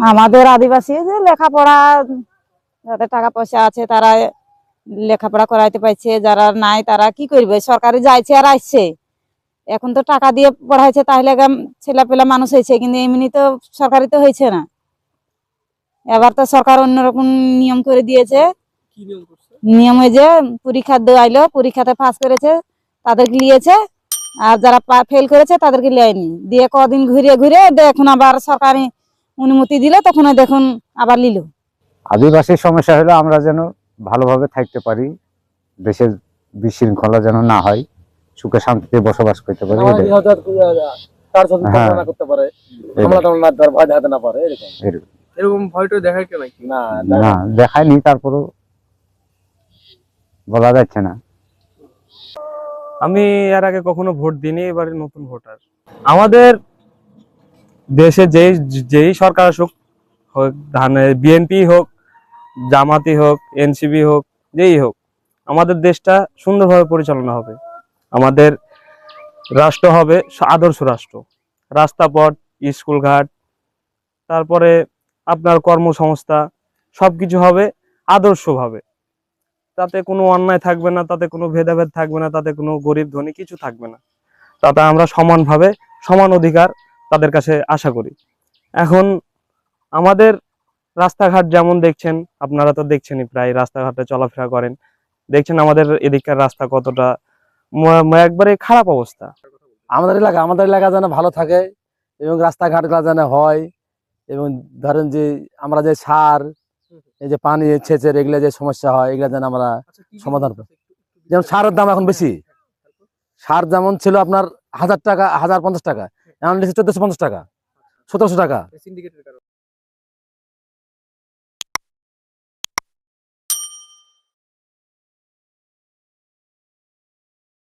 আমাদের আদিবাসী যে লেখাপড়া, যাদের টাকা পয়সা আছে তারা লেখাপড়া করাইতে পারছে, যারা নাই তারা কি করবে, সরকারি যাইছে আর আসছে। এখন তো টাকা দিয়ে পড়াইছে তাহলে ছেলে পেলা মানুষ হয়েছে, কিন্তু এমনি তো সরকারি তো হয়েছে না। এবার তো সরকার অন্যরকম নিয়ম করে দিয়েছে। নিয়মে যে পরীক্ষা দেওয়াইলো, পরীক্ষাতে পাস করেছে তাদেরকে নিয়েছে, আর যারা ফেল করেছে তাদেরকে নেয়নি। দিয়ে কদিন ঘুরে ঘুরে দেখুন আবার সরকারি অনুমতি দিল, তখন দেখুন আবার নিল। আদিবাসীর সমস্যা হলো আমরা যেন ভালোভাবে থাকতে পারি, দেশের বিশৃঙ্খলা যেন না হয়, সুখে শান্তিতে বসবাস করতে পারি। এরকম ভয়টা দেখায় কেন? না, দেখায়নি, তারপরও বলা যাচ্ছে না। আমি এর আগে কখনো ভোট দিইনি, এবারে নতুন ভোটার। আমাদের দেশে যেই সরকার আসুক, হোক বিএনপি হোক, জামাতি হোক, এনসিপি হোক, যেই হোক, আমাদের দেশটা সুন্দরভাবে পরিচালনা হবে। আমাদের রাষ্ট্র হবে আদর্শ রাষ্ট্র। রাস্তাপথ, স্কুলঘাট, তারপরে আপনার কর্মসংস্থা সবকিছু হবে আদর্শভাবে। তাতে কোনো অন্যায় থাকবে না, তাতে কোনো ভেদাভেদ থাকবে না, তাতে কোনো গরিব ধনী কিছু থাকবে না। তাতে আমরা সমানভাবে সমান অধিকার তাদের কাছে আশা করি। এখন আমাদের রাস্তাঘাট যেমন দেখছেন, আপনারা তো দেখছেনই, প্রায় রাস্তাঘাটে চলাফেরা করেন, দেখছেন আমাদের এদিককার রাস্তা কতটা একবারে খারাপ অবস্থা। আমাদের এলাকা যেন ভালো থাকে এবং রাস্তাঘাটগুলো যেন হয়, এবং ধরেন যে আমরা যে সার, এই যে পানি সেচের এগুলো যে সমস্যা হয়, এগুলো যেন আমরা সমাধান করি। যেমন সারের দাম এখন বেশি। সার যেমন ছিল আপনার 1000 টাকা, 1050 টাকা, এখন নিচ্ছে 1450 টাকা, 1700 টাকা।